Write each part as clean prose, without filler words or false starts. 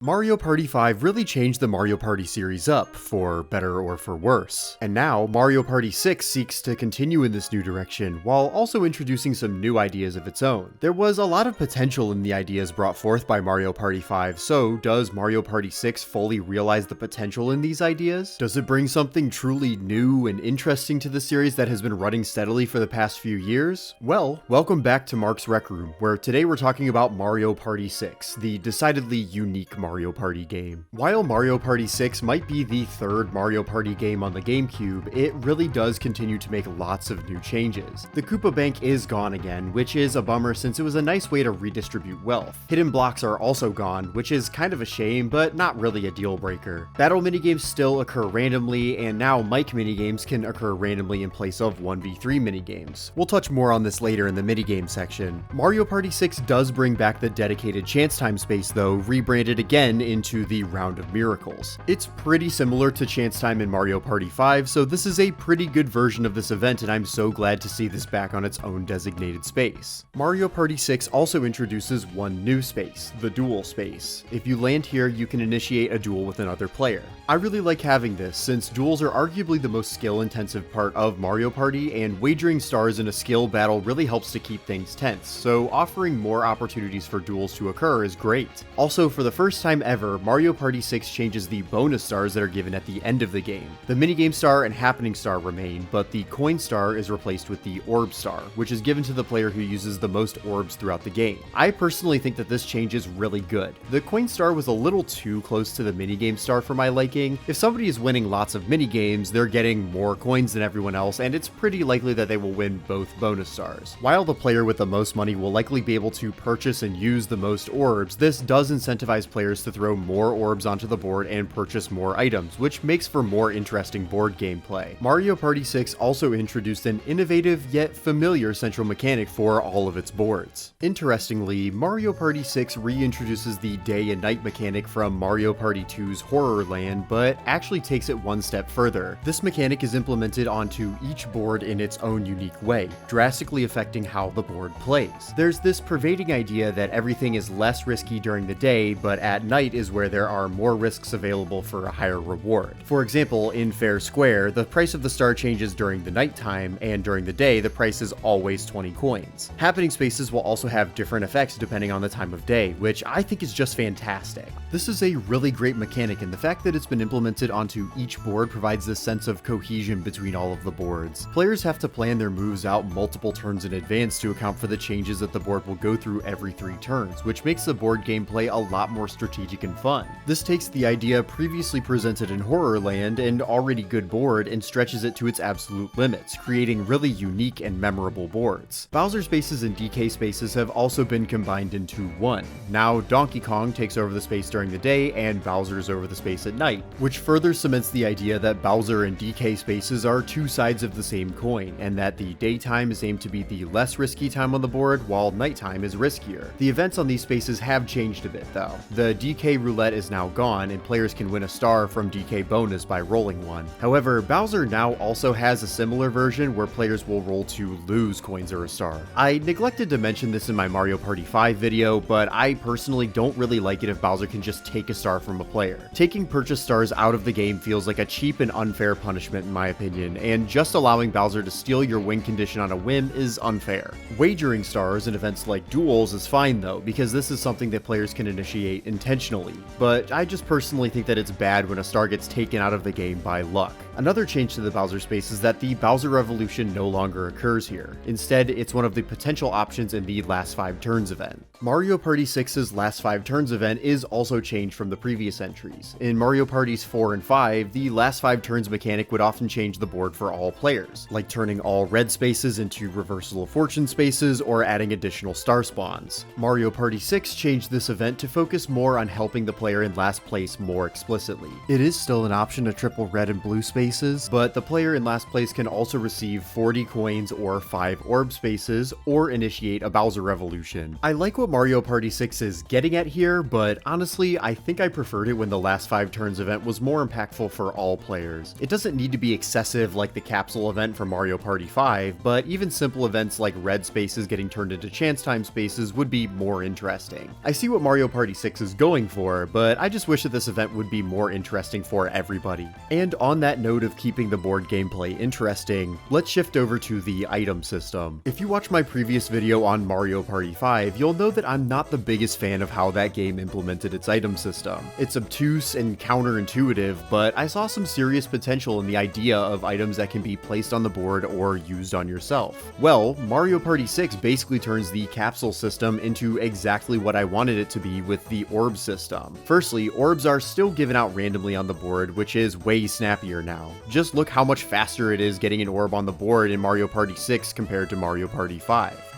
Mario Party 5 really changed the Mario Party series up, for better or for worse. And now, Mario Party 6 seeks to continue in this new direction, while also introducing some new ideas of its own. There was a lot of potential in the ideas brought forth by Mario Party 5, so does Mario Party 6 fully realize the potential in these ideas? Does it bring something truly new and interesting to the series that has been running steadily for the past few years? Well, welcome back to Mark's Rec Room, where today we're talking about Mario Party 6, the decidedly unique Mario Party game. While Mario Party 6 might be the third Mario Party game on the GameCube, it really does continue to make lots of new changes. The Koopa Bank is gone again, which is a bummer since it was a nice way to redistribute wealth. Hidden blocks are also gone, which is kind of a shame, but not really a deal breaker. Battle minigames still occur randomly, and now mic minigames can occur randomly in place of 1v3 minigames. We'll touch more on this later in the minigame section. Mario Party 6 does bring back the dedicated chance time space though, rebranded again into the Round of Miracles. It's pretty similar to chance time in Mario Party 5, so this is a pretty good version of this event, and I'm so glad to see this back on its own designated space. Mario Party 6 also introduces one new space, the duel space. If you land here, you can initiate a duel with another player. I really like having this, since duels are arguably the most skill-intensive part of Mario Party, and wagering stars in a skill battle really helps to keep things tense, so offering more opportunities for duels to occur is great. Also, for the first time ever, Mario Party 6 changes the bonus stars that are given at the end of the game. The minigame star and happening star remain, but the coin star is replaced with the orb star, which is given to the player who uses the most orbs throughout the game. I personally think that this change is really good. The coin star was a little too close to the minigame star for my liking. If somebody is winning lots of minigames, they're getting more coins than everyone else, and it's pretty likely that they will win both bonus stars. While the player with the most money will likely be able to purchase and use the most orbs, this does incentivize players to throw more orbs onto the board and purchase more items, which makes for more interesting board gameplay. Mario Party 6 also introduced an innovative yet familiar central mechanic for all of its boards. Interestingly, Mario Party 6 reintroduces the day and night mechanic from Mario Party 2's Horror Land, but actually takes it one step further. This mechanic is implemented onto each board in its own unique way, drastically affecting how the board plays. There's this pervading idea that everything is less risky during the day, but at night is where there are more risks available for a higher reward. For example, in Fair Square, the price of the star changes during the nighttime, and during the day, the price is always 20 coins. Happening spaces will also have different effects depending on the time of day, which I think is just fantastic. This is a really great mechanic, and the fact that it's been implemented onto each board provides this sense of cohesion between all of the boards. Players have to plan their moves out multiple turns in advance to account for the changes that the board will go through every 3 turns, which makes the board gameplay a lot more strategic and fun. This takes the idea previously presented in Horrorland, an already good board, and stretches it to its absolute limits, creating really unique and memorable boards. Bowser spaces and DK spaces have also been combined into one. Now Donkey Kong takes over the space during the day and Bowser's over the space at night, which further cements the idea that Bowser and DK spaces are two sides of the same coin, and that the daytime is aimed to be the less risky time on the board, while nighttime is riskier. The events on these spaces have changed a bit though. The DK roulette is now gone, and players can win a star from DK bonus by rolling one. However, Bowser now also has a similar version where players will roll to lose coins or a star. I neglected to mention this in my Mario Party 5 video, but I personally don't really like it if Bowser can just take a star from a player. Taking purchase stars out of the game feels like a cheap and unfair punishment in my opinion, and just allowing Bowser to steal your win condition on a whim is unfair. Wagering stars in events like duels is fine though, because this is something that players can initiate intentionally, but I just personally think that it's bad when a star gets taken out of the game by luck. Another change to the Bowser space is that the Bowser Revolution no longer occurs here. Instead, it's one of the potential options in the Last 5 Turns event. Mario Party 6's Last 5 Turns event is also changed from the previous entries. In Mario Parties 4 and 5, the Last 5 Turns mechanic would often change the board for all players, like turning all red spaces into Reversal of Fortune spaces or adding additional star spawns. Mario Party 6 changed this event to focus more on helping the player in last place more explicitly. It is still an option to triple red and blue spaces, but the player in last place can also receive 40 coins or 5 orb spaces, or initiate a Bowser Revolution. I like what Mario Party 6 is getting at here, but honestly, I think I preferred it when the Last 5 Turns event was more impactful for all players. It doesn't need to be excessive like the capsule event from Mario Party 5, but even simple events like red spaces getting turned into chance time spaces would be more interesting. I see what Mario Party 6 is going going for, but I just wish that this event would be more interesting for everybody. And on that note of keeping the board gameplay interesting, let's shift over to the item system. If you watch my previous video on Mario Party 5, you'll know that I'm not the biggest fan of how that game implemented its item system. It's obtuse and counterintuitive, but I saw some serious potential in the idea of items that can be placed on the board or used on yourself. Well, Mario Party 6 basically turns the capsule system into exactly what I wanted it to be with the Orbs system. Firstly, orbs are still given out randomly on the board, which is way snappier now. Just look how much faster it is getting an orb on the board in Mario Party 6 compared to Mario Party 5.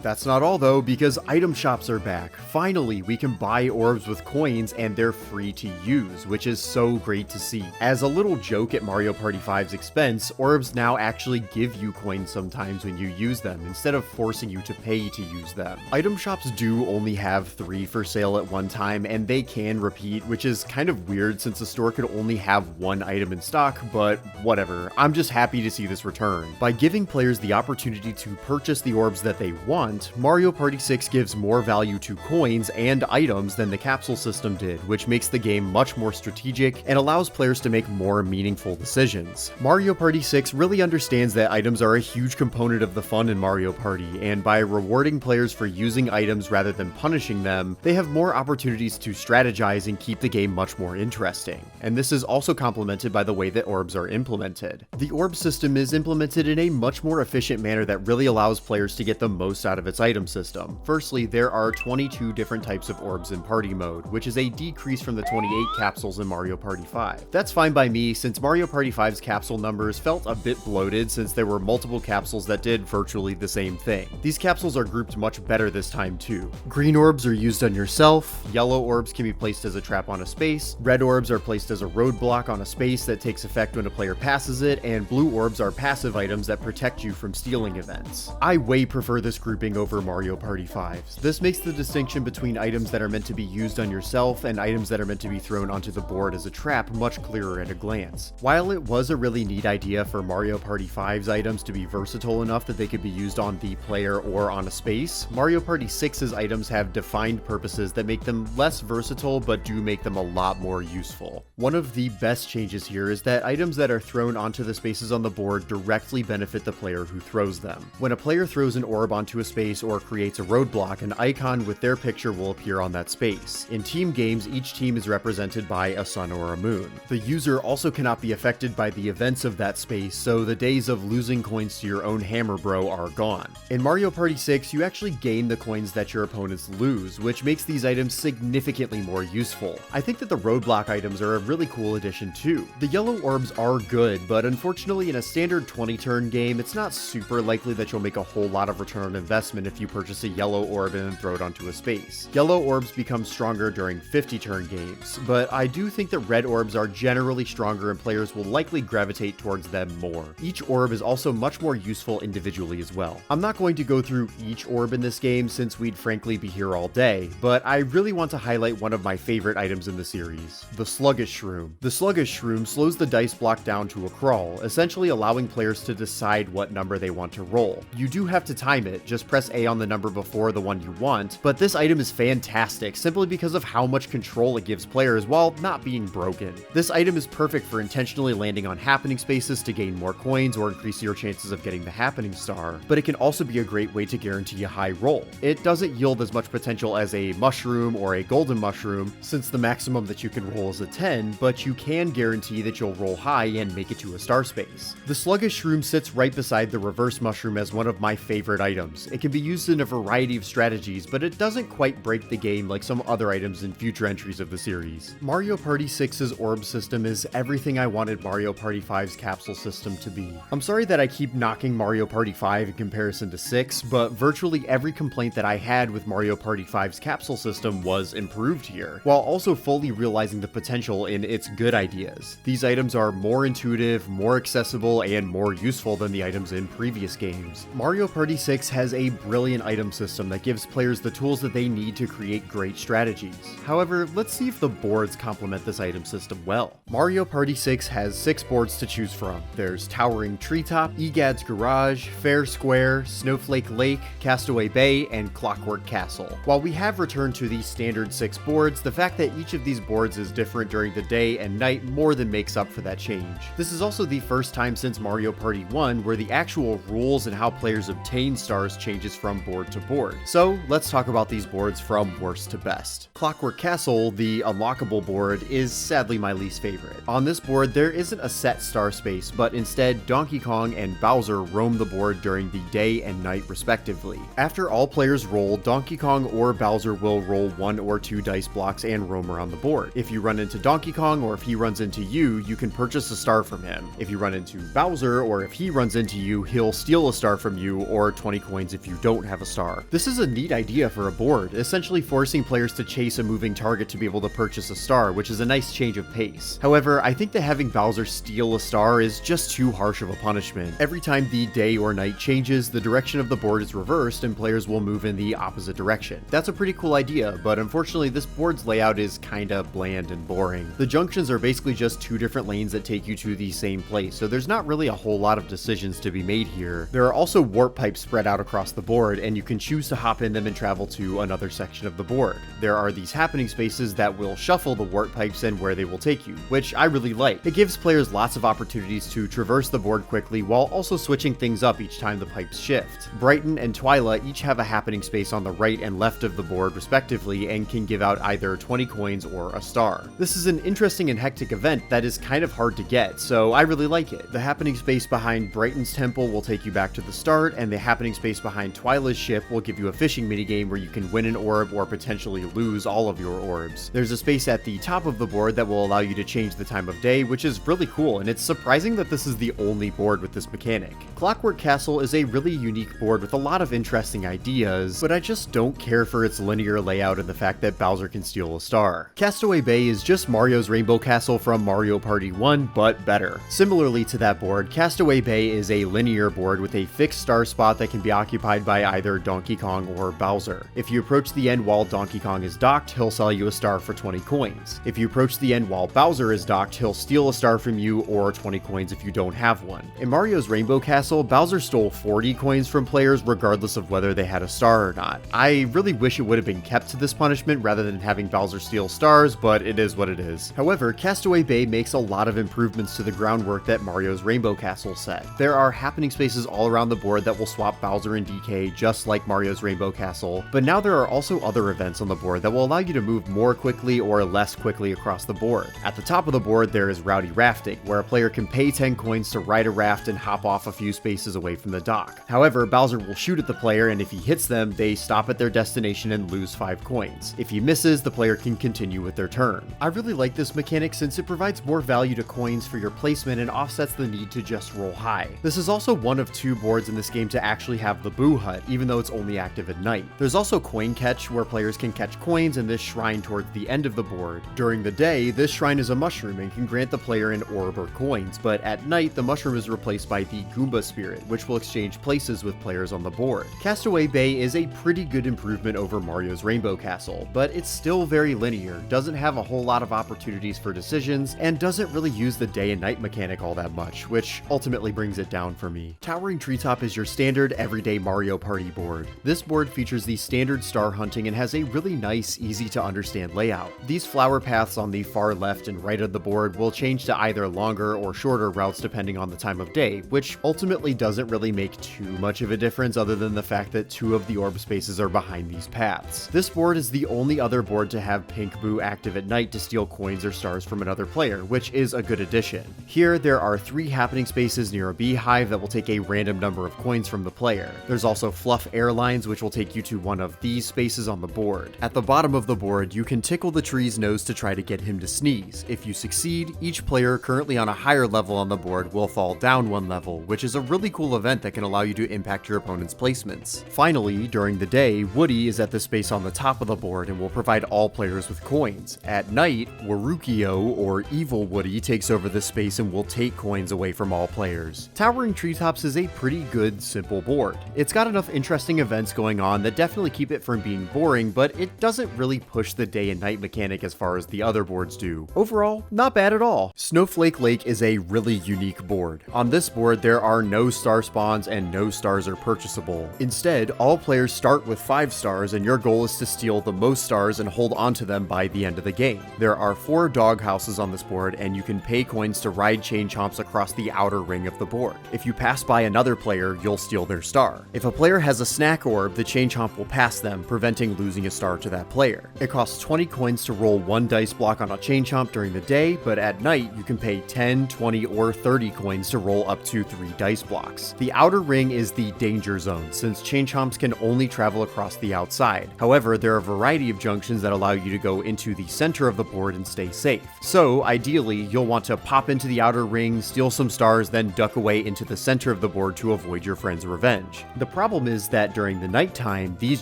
That's not all though, because item shops are back. Finally, we can buy orbs with coins and they're free to use, which is so great to see. As a little joke at Mario Party 5's expense, orbs now actually give you coins sometimes when you use them, instead of forcing you to pay to use them. Item shops do only have 3 for sale at one time, and they can repeat, which is kind of weird since the store could only have 1 item in stock, but whatever. I'm just happy to see this return. By giving players the opportunity to purchase the orbs that they want, Mario Party 6 gives more value to coins and items than the capsule system did, which makes the game much more strategic and allows players to make more meaningful decisions. Mario Party 6 really understands that items are a huge component of the fun in Mario Party, and by rewarding players for using items rather than punishing them, they have more opportunities to strategize and keep the game much more interesting. And this is also complemented by the way that orbs are implemented. The orb system is implemented in a much more efficient manner that really allows players to get the most out of its item system. Firstly, there are 22 different types of orbs in party mode, which is a decrease from the 28 capsules in Mario Party 5. That's fine by me, since Mario Party 5's capsule numbers felt a bit bloated since there were multiple capsules that did virtually the same thing. These capsules are grouped much better this time too. Green orbs are used on yourself, yellow orbs can be placed as a trap on a space, red orbs are placed as a roadblock on a space that takes effect when a player passes it, and blue orbs are passive items that protect you from stealing events. I way prefer this grouping over Mario Party 5's. This makes the distinction between items that are meant to be used on yourself and items that are meant to be thrown onto the board as a trap much clearer at a glance. While it was a really neat idea for Mario Party 5's items to be versatile enough that they could be used on the player or on a space, Mario Party 6's items have defined purposes that make them less versatile but do make them a lot more useful. One of the best changes here is that items that are thrown onto the spaces on the board directly benefit the player who throws them. When a player throws an orb onto a space or creates a roadblock, an icon with their picture will appear on that space. In team games, each team is represented by a sun or a moon. The user also cannot be affected by the events of that space, so the days of losing coins to your own hammer bro are gone. In Mario Party 6, you actually gain the coins that your opponents lose, which makes these items significantly more useful. I think that the roadblock items are a really cool addition too. The yellow orbs are good, but unfortunately in a standard 20-turn game, it's not super likely that you'll make a whole lot of return on investment if you purchase a yellow orb and then throw it onto a space. Yellow orbs become stronger during 50-turn games, but I do think that red orbs are generally stronger and players will likely gravitate towards them more. Each orb is also much more useful individually as well. I'm not going to go through each orb in this game since we'd frankly be here all day, but I really want to highlight one of my favorite items in the series, the Sluggish Shroom. The Sluggish Shroom slows the dice block down to a crawl, essentially allowing players to decide what number they want to roll. You do have to time it, just press A on the number before the one you want, but this item is fantastic simply because of how much control it gives players while not being broken. This item is perfect for intentionally landing on happening spaces to gain more coins or increase your chances of getting the happening star, but it can also be a great way to guarantee a high roll. It doesn't yield as much potential as a mushroom or a golden mushroom, since the maximum that you can roll is a 10, but you can guarantee that you'll roll high and make it to a star space. The Sluggish Shroom sits right beside the reverse mushroom as one of my favorite items. It can be used in a variety of strategies, but it doesn't quite break the game like some other items in future entries of the series. Mario Party 6's orb system is everything I wanted Mario Party 5's capsule system to be. I'm sorry that I keep knocking Mario Party 5 in comparison to 6, but virtually every complaint that I had with Mario Party 5's capsule system was improved here, while also fully realizing the potential in its good ideas. These items are more intuitive, more accessible, and more useful than the items in previous games. Mario Party 6 has a brilliant item system that gives players the tools that they need to create great strategies. However, let's see if the boards complement this item system well. Mario Party 6 has 6 boards to choose from. There's Towering Treetop, Egad's Garage, Fair Square, Snowflake Lake, Castaway Bay, and Clockwork Castle. While we have returned to the standard 6 boards, the fact that each of these boards is different during the day and night more than makes up for that change. This is also the first time since Mario Party 1 where the actual rules and how players obtain stars changes from board to board. So let's talk about these boards from worst to best. Clockwork Castle, the unlockable board, is sadly my least favorite. On this board, there isn't a set star space, but instead Donkey Kong and Bowser roam the board during the day and night respectively. After all players roll, Donkey Kong or Bowser will roll 1 or 2 dice blocks and roam around the board. If you run into Donkey Kong or if he runs into you, you can purchase a star from him. If you run into Bowser or if he runs into you, he'll steal a star from you or 20 coins if you don't have a star. This is a neat idea for a board, essentially forcing players to chase a moving target to be able to purchase a star, which is a nice change of pace. However, I think that having Bowser steal a star is just too harsh of a punishment. Every time the day or night changes, the direction of the board is reversed and players will move in the opposite direction. That's a pretty cool idea, but unfortunately this board's layout is kinda bland and boring. The junctions are basically just 2 different lanes that take you to the same place, so there's not really a whole lot of decisions to be made here. There are also warp pipes spread out across the board, and you can choose to hop in them and travel to another section of the board. There are these happening spaces that will shuffle the warp pipes and where they will take you, which I really like. It gives players lots of opportunities to traverse the board quickly while also switching things up each time the pipes shift. Brighton and Twyla each have a happening space on the right and left of the board respectively and can give out either 20 coins or a star. This is an interesting and hectic event that is kind of hard to get, so I really like it. The happening space behind Brighton's temple will take you back to the start, and the happening space behind Twyla's ship will give you a fishing minigame where you can win an orb or potentially lose all of your orbs. There's a space at the top of the board that will allow you to change the time of day, which is really cool, and it's surprising that this is the only board with this mechanic. Clockwork Castle is a really unique board with a lot of interesting ideas, but I just don't care for its linear layout and the fact that Bowser can steal a star. Castaway Bay is just Mario's Rainbow Castle from Mario Party 1, but better. Similarly to that board, Castaway Bay is a linear board with a fixed star spot that can be occupied by either Donkey Kong or Bowser. If you approach the end while Donkey Kong is docked, he'll sell you a star for 20 coins. If you approach the end while Bowser is docked, he'll steal a star from you or 20 coins if you don't have one. In Mario's Rainbow Castle, Bowser stole 40 coins from players regardless of whether they had a star or not. I really wish it would have been kept to this punishment rather than having Bowser steal stars, but it is what it is. However, Castaway Bay makes a lot of improvements to the groundwork that Mario's Rainbow Castle set. There are happening spaces all around the board that will swap Bowser and DK just like Mario's Rainbow Castle, but now there are also other events on the board that will allow you to move more quickly or less quickly across the board. At the top of the board there is Rowdy Rafting, where a player can pay 10 coins to ride a raft and hop off a few spaces away from the dock. However, Bowser will shoot at the player, and if he hits them, they stop at their destination and lose 5 coins. If he misses, the player can continue with their turn. I really like this mechanic since it provides more value to coins for your placement and offsets the need to just roll high. This is also one of 2 boards in this game to actually have the Boo Hut, even though it's only active at night. There's also Coin Catch, where players can catch coins in this shrine towards the end of the board. During the day, this shrine is a mushroom and can grant the player an orb or coins, but at night, the mushroom is replaced by the Goomba Spirit, which will exchange places with players on the board. Castaway Bay is a pretty good improvement over Mario's Rainbow Castle, but it's still very linear, doesn't have a whole lot of opportunities for decisions, and doesn't really use the day and night mechanic all that much, which ultimately brings it down for me. Towering Treetop is your standard everyday Mario Party board. This board features the standard star hunting and has a really nice, easy to understand layout. These flower paths on the far left and right of the board will change to either longer or shorter routes depending on the time of day, which ultimately doesn't really make too much of a difference other than the fact that 2 of the orb spaces are behind these paths. This board is the only other board to have Pink Boo active at night to steal coins or stars from another player, which is a good addition. Here, there are 3 happening spaces near a beehive that will take a random number of coins from the player. There's also Fluff Airlines, which will take you to one of these spaces on the board. At the bottom of the board, you can tickle the tree's nose to try to get him to sneeze. If you succeed, each player currently on a higher level on the board will fall down 1 level, which is a really cool event that can allow you to impact your opponent's placements. Finally, during the day, Woody is at the space on the top of the board and will provide all players with coins. At night, Warukio, or Evil Woody, takes over this space and will take coins away from all players. Towering Treetops is a pretty good, simple board. It's got got enough interesting events going on that definitely keep it from being boring, but it doesn't really push the day and night mechanic as far as the other boards do. Overall, not bad at all. Snowflake Lake is a really unique board. On this board, there are no star spawns and no stars are purchasable. Instead, all players start with 5 stars and your goal is to steal the most stars and hold onto them by the end of the game. There are 4 dog houses on this board and you can pay coins to ride chain chomps across the outer ring of the board. If you pass by another player, you'll steal their star. If a player has a snack orb, the chain chomp will pass them, preventing losing a star to that player. It costs 20 coins to roll 1 dice block on a chain chomp during the day, but at night you can pay 10, 20, or 30 coins to roll up to 3 dice blocks. The outer ring is the danger zone, since chain chomps can only travel across the outside. However, there are a variety of junctions that allow you to go into the center of the board and stay safe. So, ideally, you'll want to pop into the outer ring, steal some stars, then duck away into the center of the board to avoid your friend's revenge. The problem is that during the nighttime, these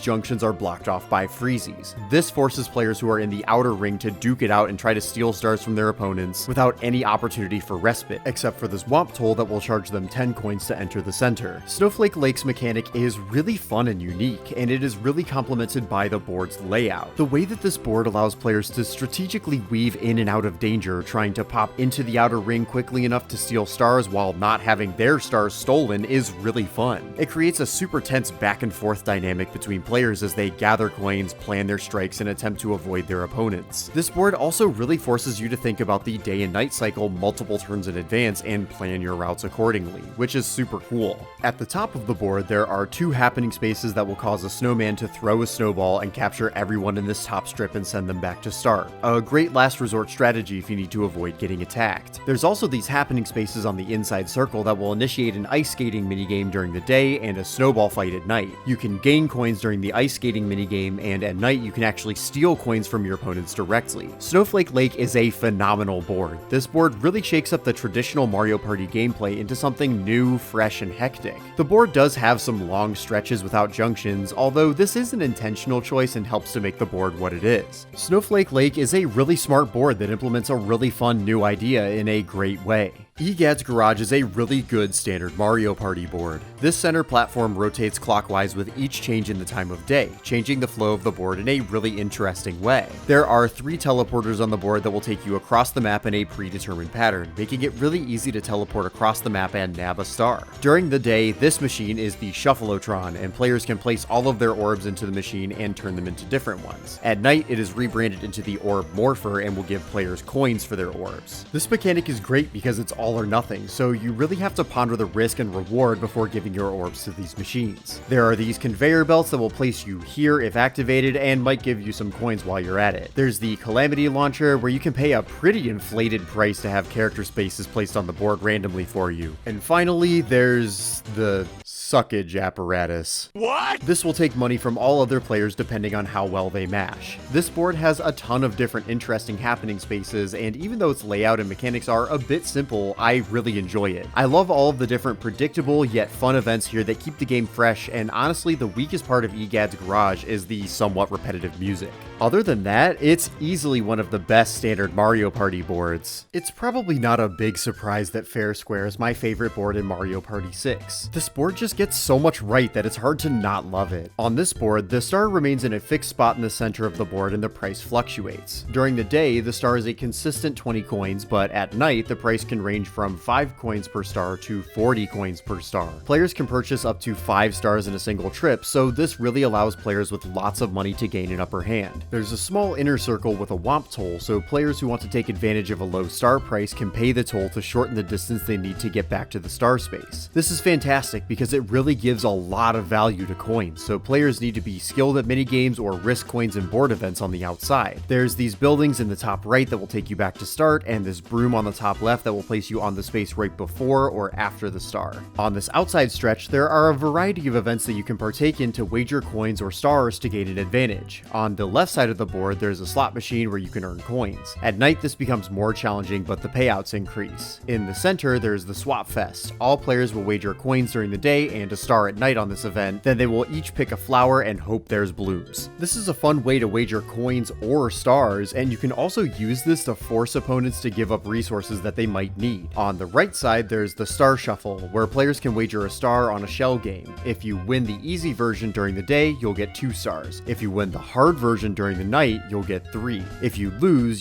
junctions are blocked off by freezies. This forces players who are in the outer ring to duke it out and try to steal stars from their opponents without any opportunity for respite, except for the swamp toll that will charge them 10 coins to enter the center. Snowflake Lake's mechanic is really fun and unique, and it is really complemented by the board's layout. The way that this board allows players to strategically weave in and out of danger, trying to pop into the outer ring quickly enough to steal stars while not having their stars stolen, is really fun. It creates a super tense back and forth dynamic between players as they gather coins, plan their strikes, and attempt to avoid their opponents. This board also really forces you to think about the day and night cycle multiple turns in advance and plan your routes accordingly, which is super cool. At the top of the board, there are 2 happening spaces that will cause a snowman to throw a snowball and capture everyone in this top strip and send them back to start. A great last resort strategy if you need to avoid getting attacked. There's also these happening spaces on the inside circle that will initiate an ice skating minigame during the day and a snowball fight at night. You can gain coins during the ice skating minigame, and at night you can actually steal coins from your opponents directly. Snowflake Lake is a phenomenal board. This board really shakes up the traditional Mario Party gameplay into something new, fresh, and hectic. The board does have some long stretches without junctions, although this is an intentional choice and helps to make the board what it is. Snowflake Lake is a really smart board that implements a really fun new idea in a great way. Egad's Garage is a really good standard Mario Party board. This center platform rotates clockwise with each change in the time of day, changing the flow of the board in a really interesting way. There are 3 teleporters on the board that will take you across the map in a predetermined pattern, making it really easy to teleport across the map and nab a star. During the day, this machine is the Shuffleotron, and players can place all of their orbs into the machine and turn them into different ones. At night, it is rebranded into the Orb Morpher and will give players coins for their orbs. This mechanic is great because it's all or nothing, so you really have to ponder the risk and reward before giving your orbs to these machines. There are these conveyor belts that will place you here if activated and might give you some coins while you're at it. There's the Calamity Launcher, where you can pay a pretty inflated price to have character spaces placed on the board randomly for you. And finally, there's the suckage apparatus. What? This will take money from all other players depending on how well they mash. This board has a ton of different interesting happening spaces, and even though its layout and mechanics are a bit simple, I really enjoy it. I love all of the different predictable yet fun events here that keep the game fresh, and honestly, the weakest part of Egad's Garage is the somewhat repetitive music. Other than that, it's easily one of the best standard Mario Party boards. It's probably not a big surprise that Fair Square is my favorite board in Mario Party 6. This board just gets so much right that it's hard to not love it. On this board, the star remains in a fixed spot in the center of the board and the price fluctuates. During the day, the star is a consistent 20 coins, but at night, the price can range from 5 coins per star to 40 coins per star. Players can purchase up to 5 stars in a single trip, so this really allows players with lots of money to gain an upper hand. There's a small inner circle with a womp toll, so players who want to take advantage of a low star price can pay the toll to shorten the distance they need to get back to the star space. This is fantastic because it really gives a lot of value to coins, so players need to be skilled at minigames or risk coins in board events on the outside. There's these buildings in the top right that will take you back to start, and this broom on the top left that will place you on the space right before or after the star. On this outside stretch, there are a variety of events that you can partake in to wager coins or stars to gain an advantage. On the left side of the board, there's a slot machine where you can earn coins. At night, this becomes more challenging, but the payouts increase. In the center, there's the Swap Fest. All players will wager coins during the day and a star at night on this event, then they will each pick a flower and hope there's blooms. This is a fun way to wager coins or stars, and you can also use this to force opponents to give up resources that they might need. On the right side, there's the Star Shuffle, where players can wager a star on a shell game. If you win the easy version during the day, you'll get 2 stars. If you win the hard version during the night, you'll get 3. If you lose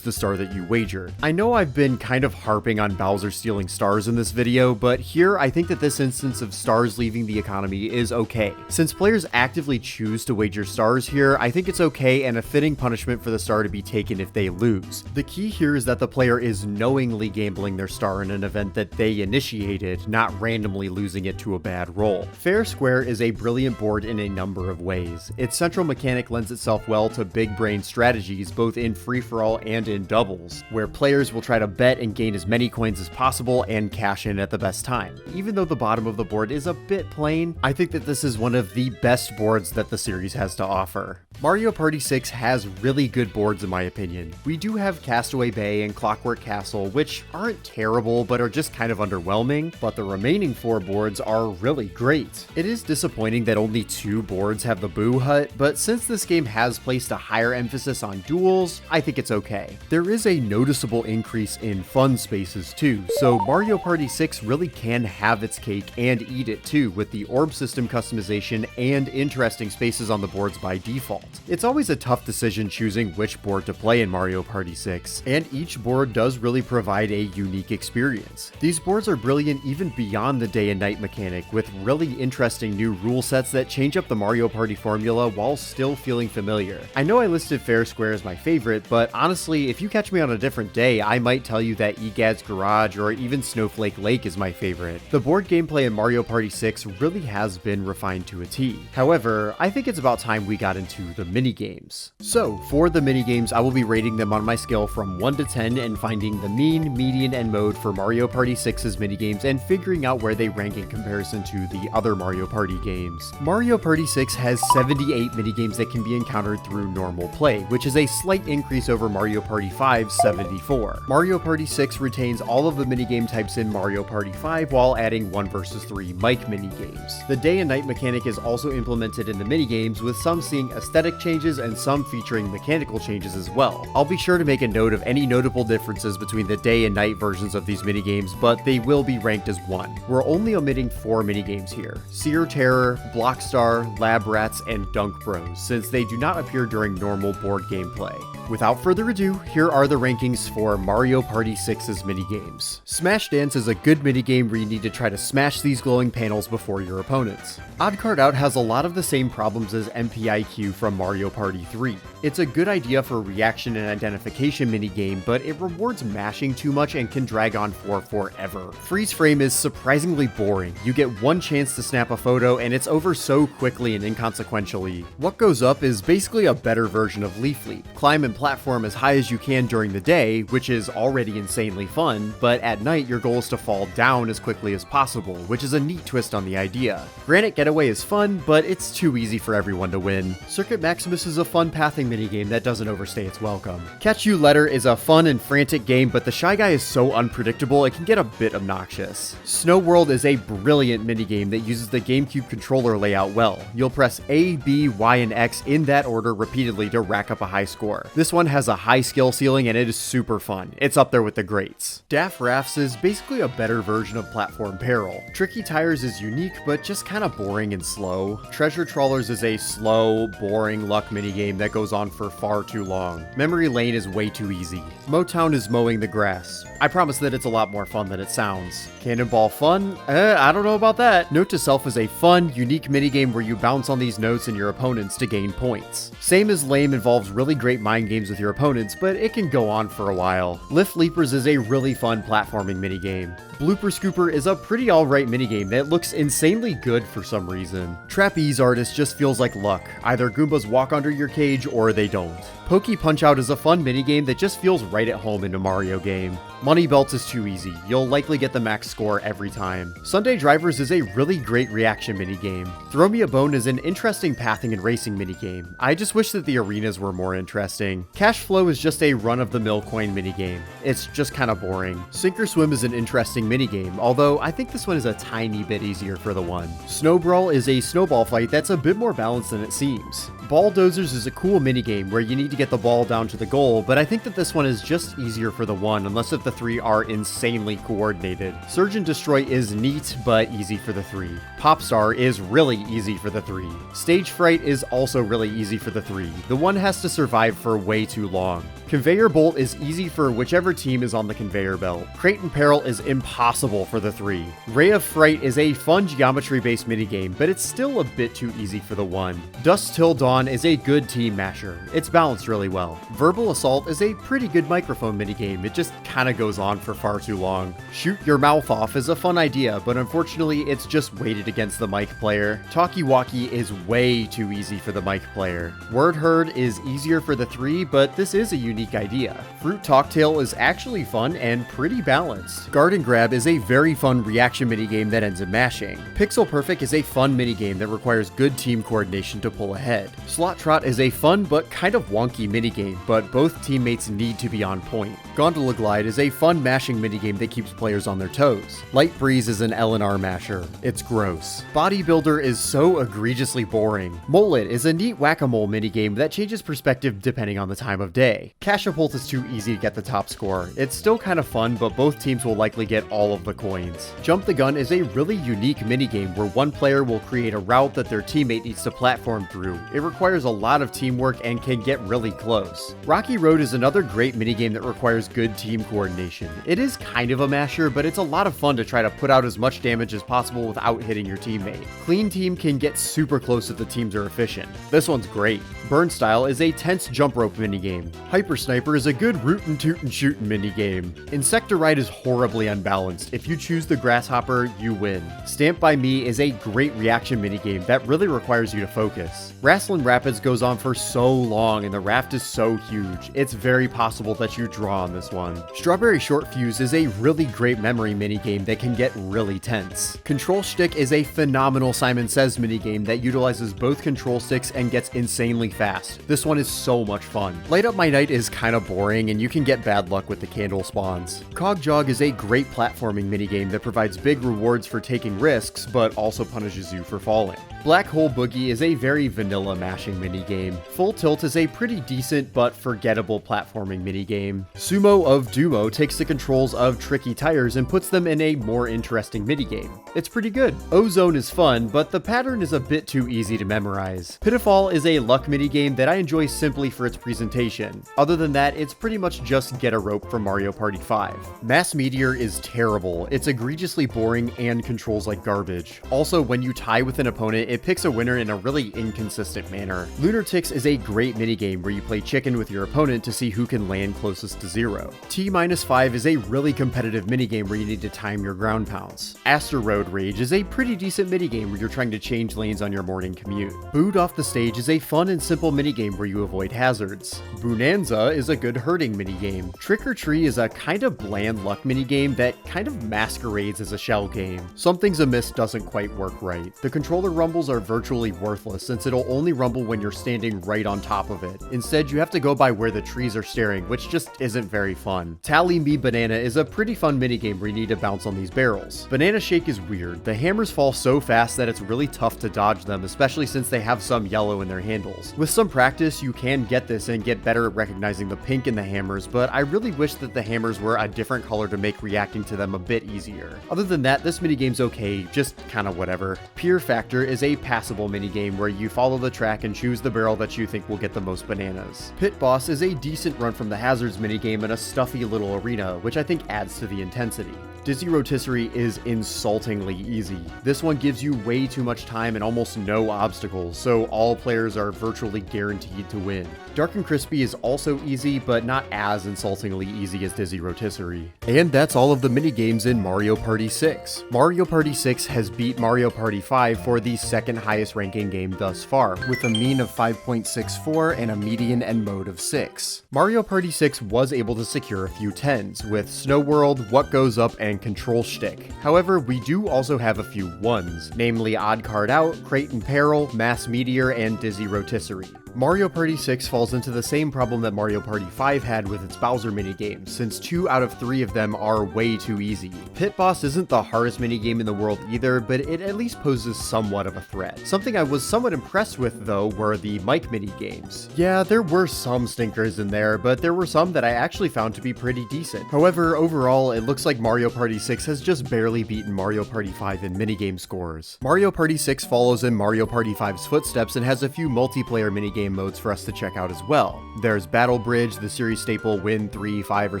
the star that you wagered. I know I've been kind of harping on Bowser stealing stars in this video, but here I think that this instance of stars leaving the economy is okay. Since players actively choose to wager stars here, I think it's okay and a fitting punishment for the star to be taken if they lose. The key here is that the player is knowingly gambling their star in an event that they initiated, not randomly losing it to a bad roll. Fair Square is a brilliant board in a number of ways. Its central mechanic lends itself well to big brain strategies both in free-for-all and in doubles, where players will try to bet and gain as many coins as possible and cash in at the best time. Even though the bottom of the board is a bit plain, I think that this is one of the best boards that the series has to offer. Mario Party 6 has really good boards in my opinion. We do have Castaway Bay and Clockwork Castle, which aren't terrible but are just kind of underwhelming, but the remaining 4 boards are really great. It is disappointing that only 2 boards have the Boo Hut, but since this game has placed a higher emphasis on duels, I think it's okay. There is a noticeable increase in fun spaces too, so Mario Party 6 really can have its cake and eat it too, with the orb system customization and interesting spaces on the boards by default. It's always a tough decision choosing which board to play in Mario Party 6, and each board does really provide a unique experience. These boards are brilliant even beyond the day and night mechanic, with really interesting new rule sets that change up the Mario Party formula while still feeling familiar. I know I listed Fair Square as my favorite, but honestly, if you catch me on a different day, I might tell you that Egad's Garage or even Snowflake Lake is my favorite. The board gameplay in Mario Party 6 really has been refined to a T. However, I think it's about time we got into the minigames. So, for the minigames, I will be rating them on my scale from 1 to 10 and finding the mean, median, and mode for Mario Party 6's minigames and figuring out where they rank in comparison to the other Mario Party games. Mario Party 6 has 78 minigames that can be encountered through normal play, which is a slight increase over Mario Party 5's 74. Mario Party 6 retains all of the minigame types in Mario Party 5 while adding 1 vs 3 mic minigames. The day and night mechanic is also implemented in the minigames, with some seeing aesthetic changes and some featuring mechanical changes as well. I'll be sure to make a note of any notable differences between the day and night versions of these minigames, but they will be ranked as 1. We're only omitting 4 minigames here: Seer Terror, Blockstar, Lab Rats, and Dunk Bros, since they do not appear during normal board gameplay. Without further ado, here are the rankings for Mario Party 6's minigames. Smash Dance is a good minigame where you need to try to smash these glowing panels before your opponents. Odd Card Out has a lot of the same problems as MPIQ from Mario Party 3. It's a good idea for a reaction and identification minigame, but it rewards mashing too much and can drag on for forever. Freeze Frame is surprisingly boring. You get one chance to snap a photo and it's over so quickly and inconsequentially. What Goes Up is basically a better version of Leaf Leap. Climb and platform as high as you can during the day, which is already insanely fun, but at night your goal is to fall down as quickly as possible, which is a neat twist on the idea. Granite Getaway is fun, but it's too easy for everyone to win. Circuit Maximus is a fun pathing minigame that doesn't overstay its welcome. Catch You Letter is a fun and frantic game, but the Shy Guy is so unpredictable it can get a bit obnoxious. Snow World is a brilliant minigame that uses the GameCube controller layout well. You'll press A, B, Y, and X in that order repeatedly to rack up a high score. This one has a high skill ceiling and it is super fun. It's up there with the greats. Daft Rafts is basically a better version of Platform Peril. Tricky Tires is unique, but just kind of boring and slow. Treasure Trawlers is a slow, boring luck minigame that goes on for far too long. Memory Lane is way too easy. Motown is Mowing the Grass. I promise that it's a lot more fun than it sounds. Cannonball Fun? I don't know about that. Note to Self is a fun, unique minigame where you bounce on these notes and your opponents to gain points. Same as Lame involves really great mind games with your opponents, but it can go on for a while. Lift Leapers is a really fun platforming minigame. Blooper Scooper is a pretty alright minigame that looks insanely good for some reason. Trapeze Artist just feels like luck. Either Goomba Goombas walk under your cage or they don't. Pokey Punch-Out is a fun minigame that just feels right at home in a Mario game. Money Belts is too easy, you'll likely get the max score every time. Sunday Drivers is a really great reaction minigame. Throw Me a Bone is an interesting pathing and racing minigame. I just wish that the arenas were more interesting. Cash Flow is just a run-of-the-mill coin minigame. It's just kinda boring. Sink or Swim is an interesting minigame, although I think this one is a tiny bit easier for the one. Snow Brawl is a snowball fight that's a bit more balanced than it seems. Ball Dozers is a cool minigame where you need to get the ball down to the goal, but I think that this one is just easier for the one, unless if the three are insanely coordinated. Surge and Destroy is neat, but easy for the three. Popstar is really easy for the three. Stage Fright is also really easy for the three. The one has to survive for way too long. Conveyor Bolt is easy for whichever team is on the conveyor belt. Crate and Peril is impossible for the three. Ray of Fright is a fun geometry-based minigame, but it's still a bit too easy for the one. Dusk Till Dawn is a good team masher. It's balanced really well. Verbal Assault is a pretty good microphone minigame, it just kinda goes on for far too long. Shoot Your Mouth Off is a fun idea, but unfortunately it's just weighted against the mic player. Talkie Walkie is way too easy for the mic player. Word Herd is easier for the three, but this is a unique idea. Fruit Talktail is actually fun and pretty balanced. Garden Grab is a very fun reaction minigame that ends in mashing. Pixel Perfect is a fun minigame that requires good team coordination to pull ahead. Slot Trot is a fun but kind of wonky minigame, but both teammates need to be on point. Gondola Glide is a fun mashing minigame that keeps players on their toes. Light Breeze is an L&R masher. It's gross. Bodybuilder is so egregiously boring. Mullet is a neat whack-a-mole minigame that changes perspective depending on the time of day. Cashapult is too easy to get the top score. It's still kind of fun, but both teams will likely get all of the coins. Jump the Gun is a really unique minigame where one player will create a route that their teammate needs to platform through. It requires a lot of teamwork and can get really close. Rocky Road is another great minigame that requires good team coordination. It is kind of a masher, but it's a lot of fun to try to put out as much damage as possible without hitting your teammate. Clean Team can get super close if the teams are efficient. This one's great. Burn Style is a tense jump rope minigame. Hyper Sniper is a good rootin' tootin' shootin' minigame. Insectoride is horribly unbalanced. If you choose the grasshopper, you win. Stamp by Me is a great reaction minigame that really requires you to focus. Rasslin' Rapids goes on for so long and the raft is so huge, it's very possible that you draw on this one. Strawberry Short Fuse is a really great memory minigame that can get really tense. Control Stick is a phenomenal Simon Says minigame that utilizes both control sticks and gets insanely fast. This one is so much fun. Light Up My Night is kinda boring and you can get bad luck with the candle spawns. Cog Jog is a great platforming minigame that provides big rewards for taking risks, but also punishes you for falling. Black Hole Boogie is a very vanilla mashing minigame. Full Tilt is a pretty decent but forgettable platforming minigame. Sumo of Dumo takes the controls of tricky tires and puts them in a more interesting minigame. It's pretty good. Ozone is fun, but the pattern is a bit too easy to memorize. Pitfall is a luck minigame that I enjoy simply for its presentation. Other than that, it's pretty much just get a rope from Mario Party 5. Mass Meteor is terrible. It's egregiously boring and controls like garbage. Also, when you tie with an opponent, it picks a winner in a really inconsistent manner. Lunatics is a great minigame where you play chicken with your opponent to see who can land closest to 0. T-5 is a really competitive minigame where you need to time your ground pounds. Aster Road Rage is a pretty decent minigame where you're trying to change lanes on your morning commute. Booed Off the Stage is a fun and simple minigame where you avoid hazards. Bonanza is a good herding minigame. Trick or Tree is a kind of bland luck minigame that kind of masquerades as a shell game. Something's Amiss doesn't quite work right. The controller rumbles are virtually worthless since it'll only rumble when you're standing right on top of it. Instead, you have to go by where the trees are staring, which just isn't very fun. Tally Me Banana is a pretty fun minigame where you need to bounce on these barrels. Banana Shake is weird. The hammers fall so fast that it's really tough to dodge them, especially since they have some yellow in their handles. With some practice, you can get this and get better at recognizing the pink in the hammers, but I really wish that the hammers were a different color to make reacting to them a bit easier. Other than that, this minigame's okay, just kinda whatever. Peer Factor is a passable minigame where you follow the track and choose the barrel that you think will get the most bananas. Pit Boss is a decent run from the hazards minigame in a stuffy little arena, which I think adds to the intensity. Dizzy Rotisserie is insultingly easy. This one gives you way too much time and almost no obstacles, so all players are virtually guaranteed to win. Dark and Crispy is also easy, but not as insultingly easy as Dizzy Rotisserie. And that's all of the minigames in Mario Party 6. Mario Party 6 has beat Mario Party 5 for the second highest ranking game thus far, with a mean of 5.64 and a median end mode of 6. Mario Party 6 was able to secure a few 10s, with Snow World, What Goes Up, and Control Shtick. However, we do also have a few 1s, namely Odd Card Out, Crate and Peril, Mass Meteor, and Dizzy Rotisserie. Mario Party 6 falls into the same problem that Mario Party 5 had with its Bowser minigames, since 2 out of 3 of them are way too easy. Pit Boss isn't the hardest minigame in the world either, but it at least poses somewhat of a threat. Something I was somewhat impressed with, though, were the mic minigames. Yeah, there were some stinkers in there, but there were some that I actually found to be pretty decent. However, overall, it looks like Mario Party 6 has just barely beaten Mario Party 5 in minigame scores. Mario Party 6 follows in Mario Party 5's footsteps and has a few multiplayer minigame modes for us to check out as well. There's Battle Bridge, the series staple win 3, 5, or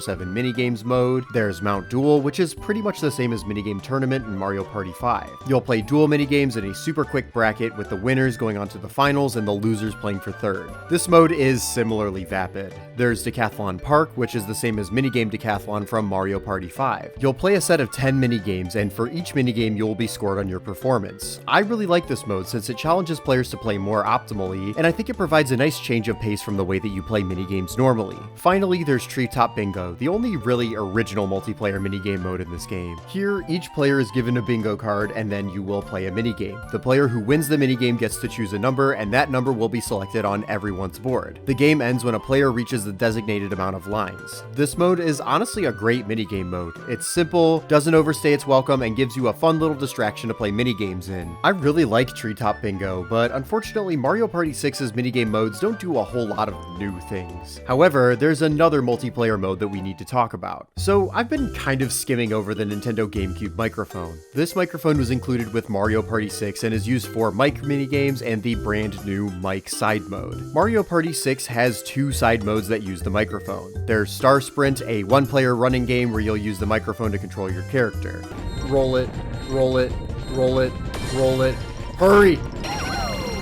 7 minigames mode. There's Mount Duel, which is pretty much the same as Minigame Tournament in Mario Party 5. You'll play duel minigames in a super quick bracket, with the winners going on to the finals and the losers playing for third. This mode is similarly vapid. There's Decathlon Park, which is the same as Minigame Decathlon from Mario Party 5. You'll play a set of 10 minigames, and for each minigame you'll be scored on your performance. I really like this mode since it challenges players to play more optimally, and I think it provides a nice change of pace from the way that you play minigames normally. Finally, there's Treetop Bingo, the only really original multiplayer minigame mode in this game. Here, each player is given a bingo card, and then you will play a minigame. The player who wins the minigame gets to choose a number, and that number will be selected on everyone's board. The game ends when a player reaches the designated amount of lines. This mode is honestly a great minigame mode. It's simple, doesn't overstay its welcome, and gives you a fun little distraction to play minigames in. I really like Treetop Bingo, but unfortunately Mario Party 6's minigame modes don't do a whole lot of new things. However, there's another multiplayer mode that we need to talk about. So I've been kind of skimming over the Nintendo GameCube microphone. This microphone was included with Mario Party 6 and is used for mic minigames and the brand new mic side mode. Mario Party 6 has 2 side modes that use the microphone. There's Star Sprint, a 1-player running game where you'll use the microphone to control your character. Roll it, roll it, roll it, roll it, hurry!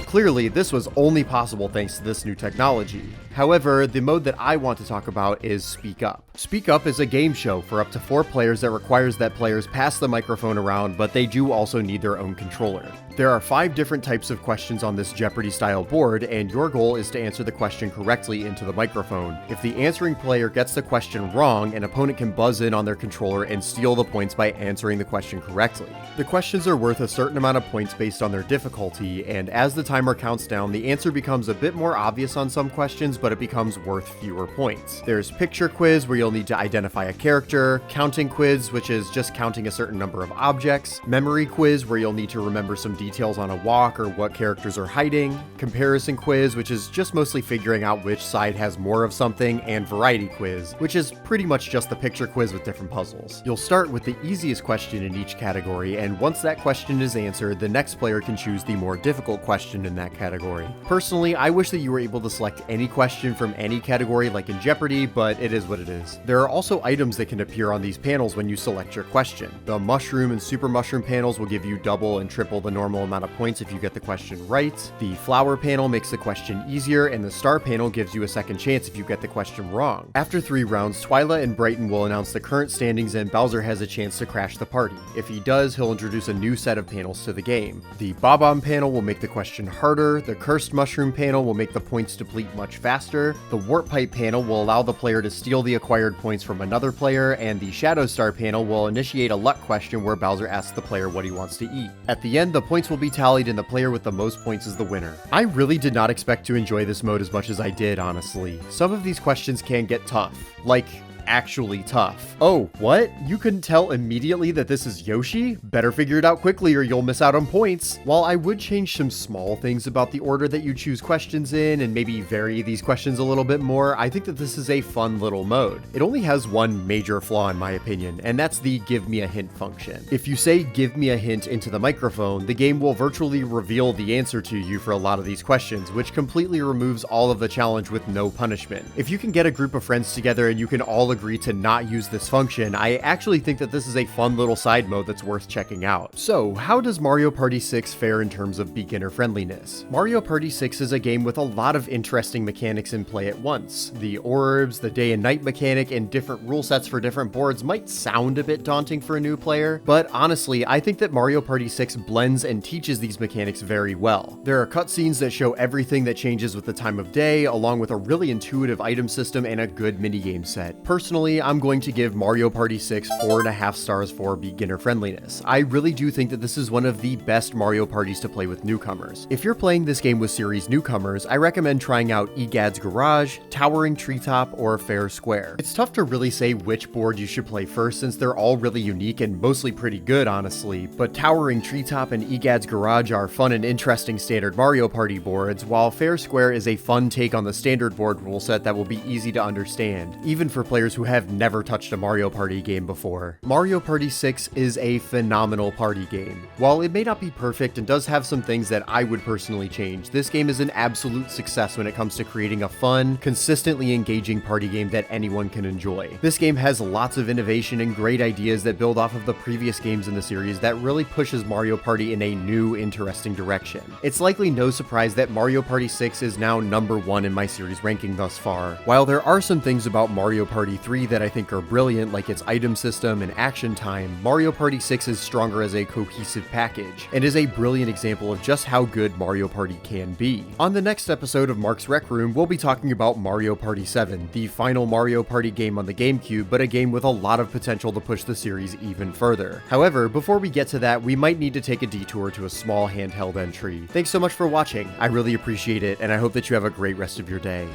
Clearly, this was only possible thanks to this new technology. However, the mode that I want to talk about is Speak Up. Speak Up is a game show for up to 4 players that requires that players pass the microphone around, but they do also need their own controller. There are 5 different types of questions on this Jeopardy-style board, and your goal is to answer the question correctly into the microphone. If the answering player gets the question wrong, an opponent can buzz in on their controller and steal the points by answering the question correctly. The questions are worth a certain amount of points based on their difficulty, and as the timer counts down, the answer becomes a bit more obvious on some questions, but it becomes worth fewer points. There's Picture Quiz, where you'll need to identify a character, Counting Quiz, which is just counting a certain number of objects, Memory Quiz, where you'll need to remember some details on a walk or what characters are hiding, Comparison Quiz, which is just mostly figuring out which side has more of something, and Variety Quiz, which is pretty much just the picture quiz with different puzzles. You'll start with the easiest question in each category, and once that question is answered, the next player can choose the more difficult question in that category. Personally, I wish that you were able to select any question from any category like in Jeopardy, but it is what it is. There are also items that can appear on these panels when you select your question. The Mushroom and Super Mushroom panels will give you double and triple the normal amount of points if you get the question right. The Flower panel makes the question easier, and the Star panel gives you a second chance if you get the question wrong. After 3 rounds, Twyla and Brighton will announce the current standings, and Bowser has a chance to crash the party. If he does, he'll introduce a new set of panels to the game. The Bob-omb panel will make the question harder, the Cursed Mushroom panel will make the points deplete much faster, the Warp Pipe panel will allow the player to steal the acquired points from another player, and the Shadow Star panel will initiate a luck question where Bowser asks the player what he wants to eat. At the end, the points will be tallied and the player with the most points is the winner. I really did not expect to enjoy this mode as much as I did, honestly. Some of these questions can get tough, like actually tough. Oh, what? You couldn't tell immediately that this is Yoshi? Better figure it out quickly or you'll miss out on points. While I would change some small things about the order that you choose questions in and maybe vary these questions a little bit more, I think that this is a fun little mode. It only has one major flaw in my opinion, and that's the give me a hint function. If you say give me a hint into the microphone, the game will virtually reveal the answer to you for a lot of these questions, which completely removes all of the challenge with no punishment. If you can get a group of friends together and you can all agree to not use this function, I actually think that this is a fun little side mode that's worth checking out. So, how does Mario Party 6 fare in terms of beginner friendliness? Mario Party 6 is a game with a lot of interesting mechanics in play at once. The orbs, the day and night mechanic, and different rule sets for different boards might sound a bit daunting for a new player, but honestly, I think that Mario Party 6 blends and teaches these mechanics very well. There are cutscenes that show everything that changes with the time of day, along with a really intuitive item system and a good minigame set. Personally, I'm going to give Mario Party 6 4.5 stars for beginner friendliness. I really do think that this is one of the best Mario parties to play with newcomers. If you're playing this game with series newcomers, I recommend trying out Egad's Garage, Towering Treetop, or Fair Square. It's tough to really say which board you should play first since they're all really unique and mostly pretty good, honestly, but Towering Treetop and Egad's Garage are fun and interesting standard Mario Party boards, while Fair Square is a fun take on the standard board rule set that will be easy to understand, even for players who have never touched a Mario Party game before. Mario Party 6 is a phenomenal party game. While it may not be perfect and does have some things that I would personally change, this game is an absolute success when it comes to creating a fun, consistently engaging party game that anyone can enjoy. This game has lots of innovation and great ideas that build off of the previous games in the series that really pushes Mario Party in a new, interesting direction. It's likely no surprise that Mario Party 6 is now number 1 in my series ranking thus far. While there are some things about Mario Party 3 that I think are brilliant, like its item system and action time, Mario Party 6 is stronger as a cohesive package, and is a brilliant example of just how good Mario Party can be. On the next episode of Mark's Rec Room, we'll be talking about Mario Party 7, the final Mario Party game on the GameCube, but a game with a lot of potential to push the series even further. However, before we get to that, we might need to take a detour to a small handheld entry. Thanks so much for watching, I really appreciate it, and I hope that you have a great rest of your day.